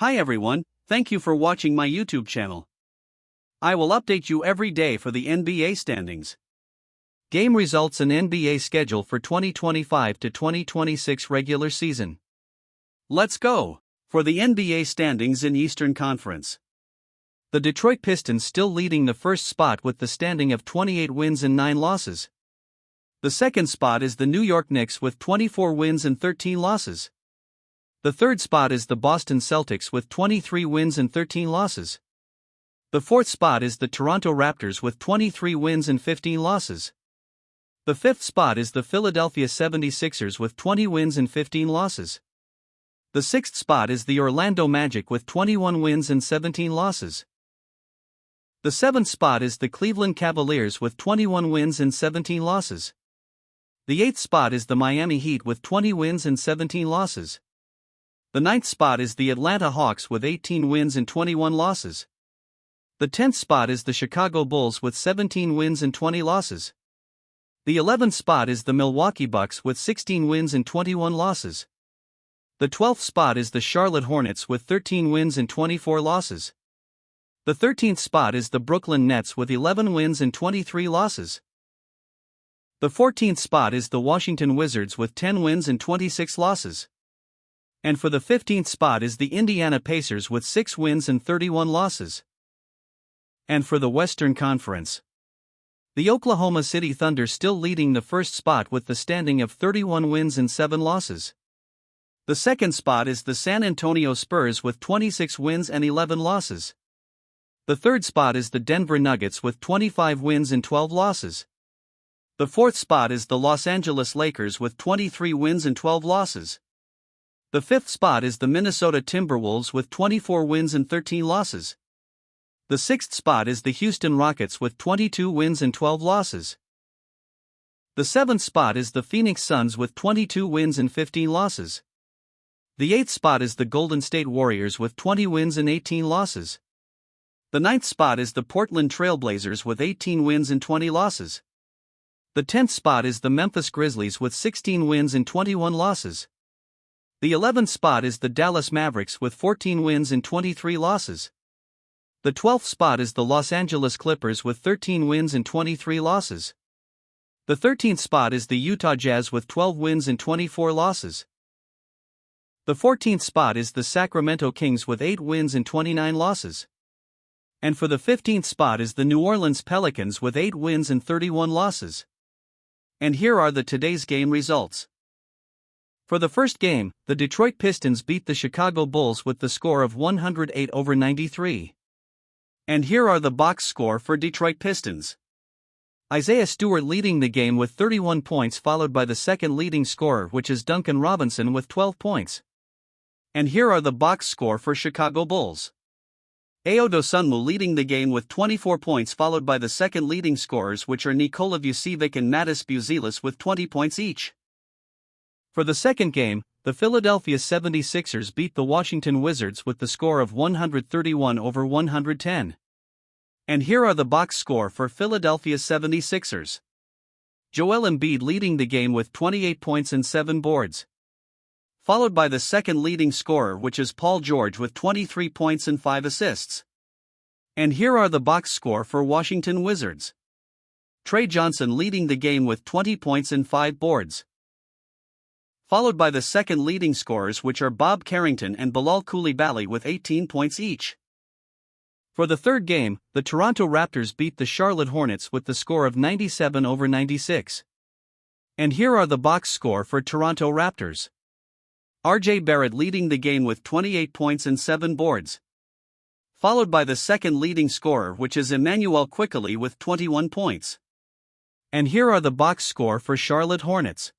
Hi everyone, thank you for watching my YouTube channel. I will update you every day for the NBA standings, game results and NBA schedule for 2025 to 2026 regular season. Let's go! For the NBA standings in Eastern Conference, the Detroit Pistons still leading the first spot with the standing of 28 wins and 9 losses. The second spot is the New York Knicks with 24 wins and 13 losses. The third spot is the Boston Celtics with 23 wins and 13 losses. The fourth spot is the Toronto Raptors with 23 wins and 15 losses. The fifth spot is the Philadelphia 76ers with 20 wins and 15 losses. The sixth spot is the Orlando Magic with 21 wins and 17 losses. The seventh spot is the Cleveland Cavaliers with 21 wins and 17 losses. The eighth spot is the Miami Heat with 20 wins and 17 losses. The ninth spot is the Atlanta Hawks with 18 wins and 21 losses. The 10th spot is the Chicago Bulls with 17 wins and 20 losses. The 11th spot is the Milwaukee Bucks with 16 wins and 21 losses. The 12th spot is the Charlotte Hornets with 13 wins and 24 losses. The 13th spot is the Brooklyn Nets with 11 wins and 23 losses. The 14th spot is the Washington Wizards with 10 wins and 26 losses. And for the 15th spot is the Indiana Pacers with 6 wins and 31 losses. And for the Western Conference, the Oklahoma City Thunder still leading the first spot with the standing of 31 wins and 7 losses. The second spot is the San Antonio Spurs with 26 wins and 11 losses. The third spot is the Denver Nuggets with 25 wins and 12 losses. The fourth spot is the Los Angeles Lakers with 23 wins and 12 losses. The fifth spot is the Minnesota Timberwolves with 24 wins and 13 losses. The sixth spot is the Houston Rockets with 22 wins and 12 losses. The seventh spot is the Phoenix Suns with 22 wins and 15 losses. The eighth spot is the Golden State Warriors with 20 wins and 18 losses. The ninth spot is the Portland Trail Blazers with 18 wins and 20 losses. The 10th spot is the Memphis Grizzlies with 16 wins and 21 losses. The 11th spot is the Dallas Mavericks with 14 wins and 23 losses. The 12th spot is the Los Angeles Clippers with 13 wins and 23 losses. The 13th spot is the Utah Jazz with 12 wins and 24 losses. The 14th spot is the Sacramento Kings with 8 wins and 29 losses. And for the 15th spot is the New Orleans Pelicans with 8 wins and 31 losses. And here are the today's game results. For the first game, the Detroit Pistons beat the Chicago Bulls with the score of 108-93. And here are the box score for Detroit Pistons. Isaiah Stewart leading the game with 31 points, followed by the second leading scorer, which is Duncan Robinson with 12 points. And here are the box score for Chicago Bulls. Ayo Dosunmu leading the game with 24 points, followed by the second leading scorers, which are Nikola Vucevic and Matas Buzelis with 20 points each. For the second game, the Philadelphia 76ers beat the Washington Wizards with the score of 131-110. And here are the box score for Philadelphia 76ers. Joel Embiid leading the game with 28 points and 7 boards. Followed by the second leading scorer, which is Paul George with 23 points and 5 assists. And here are the box score for Washington Wizards. Trey Johnson leading the game with 20 points and 5 boards. Followed by the second leading scorers, which are Bob Carrington and Bilal Coulibaly with 18 points each. For the third game, the Toronto Raptors beat the Charlotte Hornets with the score of 97-96. And here are the box score for Toronto Raptors. R.J. Barrett leading the game with 28 points and 7 boards. Followed by the second leading scorer, which is Emmanuel Quickley with 21 points. And here are the box score for Charlotte Hornets.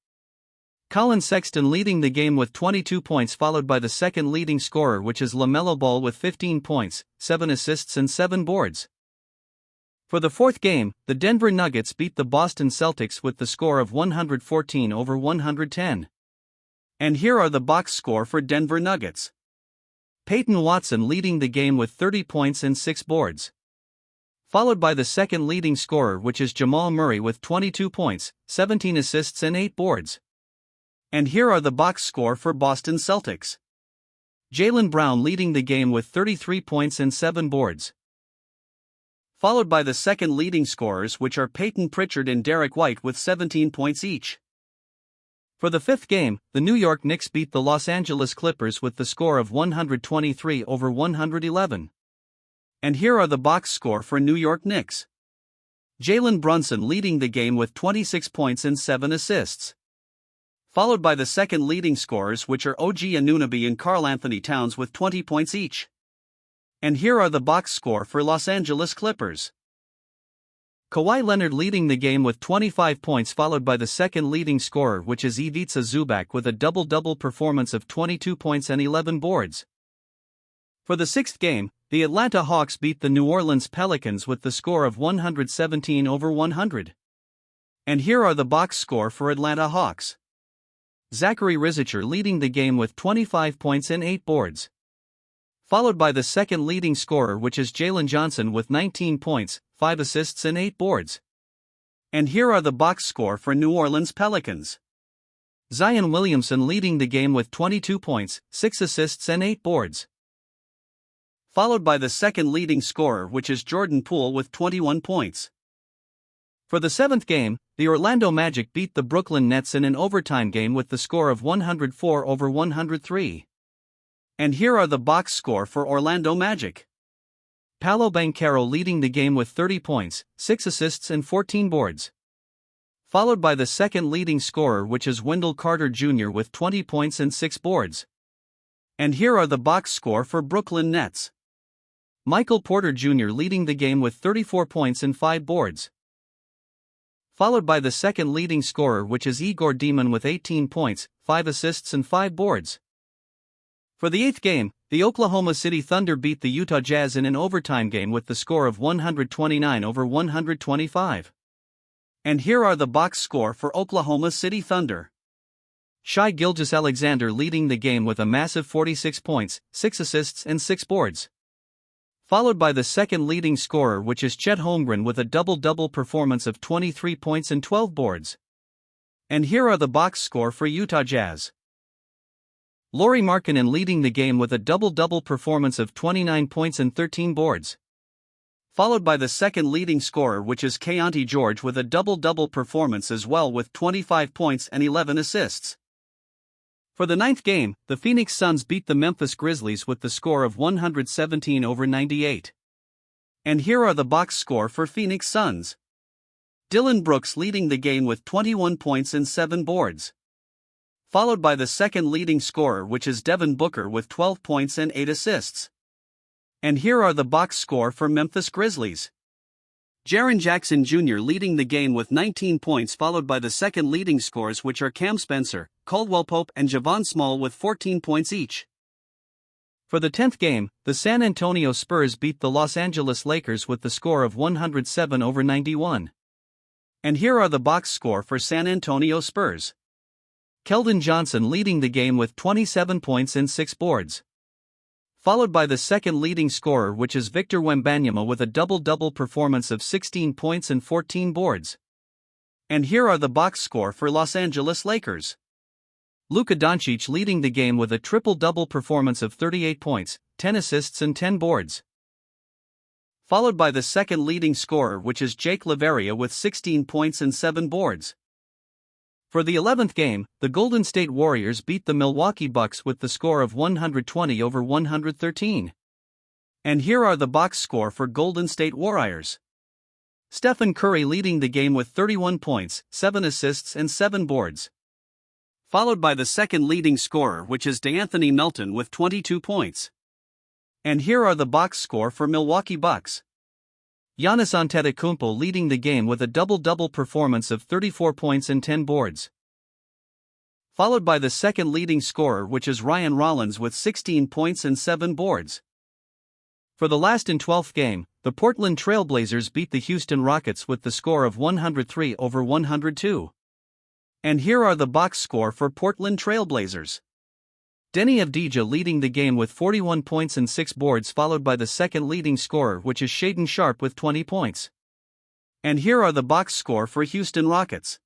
Colin Sexton leading the game with 22 points, followed by the second leading scorer, which is LaMelo Ball with 15 points, 7 assists and 7 boards. For the fourth game, the Denver Nuggets beat the Boston Celtics with the score of 114-110. And here are the box score for Denver Nuggets. Peyton Watson leading the game with 30 points and 6 boards. Followed by the second leading scorer, which is Jamal Murray with 22 points, 17 assists and 8 boards. And here are the box score for Boston Celtics. Jaylen Brown leading the game with 33 points and 7 boards. Followed by the second leading scorers, which are Peyton Pritchard and Derek White with 17 points each. For the fifth game, the New York Knicks beat the Los Angeles Clippers with the score of 123-111. And here are the box score for New York Knicks. Jalen Brunson leading the game with 26 points and 7 assists. Followed by the second leading scorers, which are OG Anunoby and Karl-Anthony Towns with 20 points each. And here are the box score for Los Angeles Clippers. Kawhi Leonard leading the game with 25 points, followed by the second leading scorer, which is Ivica Zubac with a double-double performance of 22 points and 11 boards. For the sixth game, the Atlanta Hawks beat the New Orleans Pelicans with the score of 117-100. And here are the box score for Atlanta Hawks. Zachary Rizicher leading the game with 25 points and 8 boards. Followed by the second leading scorer, which is Jalen Johnson with 19 points, 5 assists and 8 boards. And here are the box score for New Orleans Pelicans. Zion Williamson leading the game with 22 points, 6 assists and 8 boards. Followed by the second leading scorer, which is Jordan Poole with 21 points. For the seventh game, the Orlando Magic beat the Brooklyn Nets in an overtime game with the score of 104-103. And here are the box score for Orlando Magic. Paolo Banchero leading the game with 30 points, 6 assists and 14 boards. Followed by the second leading scorer, which is Wendell Carter Jr. with 20 points and 6 boards. And here are the box score for Brooklyn Nets. Michael Porter Jr. leading the game with 34 points and 5 boards. Followed by the second leading scorer, which is Igor Demon with 18 points, 5 assists and 5 boards. For the eighth game, the Oklahoma City Thunder beat the Utah Jazz in an overtime game with the score of 129-125. And here are the box score for Oklahoma City Thunder. Shai Gilgeous-Alexander leading the game with a massive 46 points, 6 assists and 6 boards. Followed by the second leading scorer, which is Chet Holmgren with a double-double performance of 23 points and 12 boards. And here are the box score for Utah Jazz. Lauri Markkanen leading the game with a double-double performance of 29 points and 13 boards. Followed by the second leading scorer, which is Keontae George with a double-double performance as well with 25 points and 11 assists. For the ninth game, the Phoenix Suns beat the Memphis Grizzlies with the score of 117-98. And here are the box score for Phoenix Suns. Dillon Brooks leading the game with 21 points and 7 boards. Followed by the second leading scorer, which is Devin Booker with 12 points and 8 assists. And here are the box score for Memphis Grizzlies. Jaren Jackson Jr. leading the game with 19 points, followed by the second leading scorers, which are Cam Spencer, Caldwell Pope and Javon Small with 14 points each. For the 10th game, the San Antonio Spurs beat the Los Angeles Lakers with the score of 107-91. And here are the box score for San Antonio Spurs. Keldon Johnson leading the game with 27 points and 6 boards. Followed by the second leading scorer, which is Victor Wembanyama with a double-double performance of 16 points and 14 boards. And here are the box score for Los Angeles Lakers. Luka Doncic leading the game with a triple-double performance of 38 points, 10 assists and 10 boards. Followed by the second leading scorer, which is Jake LaVaria with 16 points and 7 boards. For the 11th game, the Golden State Warriors beat the Milwaukee Bucks with the score of 120-113. And here are the box score for Golden State Warriors. Stephen Curry leading the game with 31 points, 7 assists and 7 boards. Followed by the second leading scorer, which is DeAnthony Melton with 22 points. And here are the box score for Milwaukee Bucks. Giannis Antetokounmpo leading the game with a double-double performance of 34 points and 10 boards. Followed by the second leading scorer, which is Ryan Rollins with 16 points and 7 boards. For the last and 12th game, the Portland Trail Blazers beat the Houston Rockets with the score of 103-102. And here are the box score for Portland Trail Blazers. Denny Avdija leading the game with 41 points and 6 boards, followed by the second leading scorer, which is Shaedon Sharpe with 20 points. And here are the box score for Houston Rockets.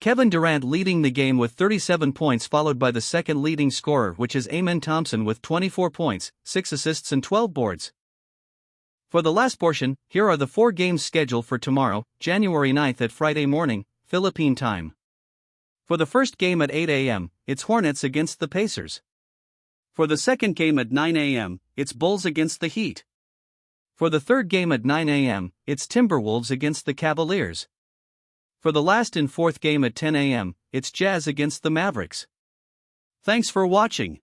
Kevin Durant leading the game with 37 points, followed by the second leading scorer, which is Amen Thompson, with 24 points, 6 assists and 12 boards. For the last portion, here are the 4 games scheduled for tomorrow, January 9th at Friday morning, Philippine time. For the first game at 8 a.m., it's Hornets against the Pacers. For the second game at 9 a.m., it's Bulls against the Heat. For the third game at 9 a.m., it's Timberwolves against the Cavaliers. For the last and fourth game at 10 a.m., it's Jazz against the Mavericks. Thanks for watching.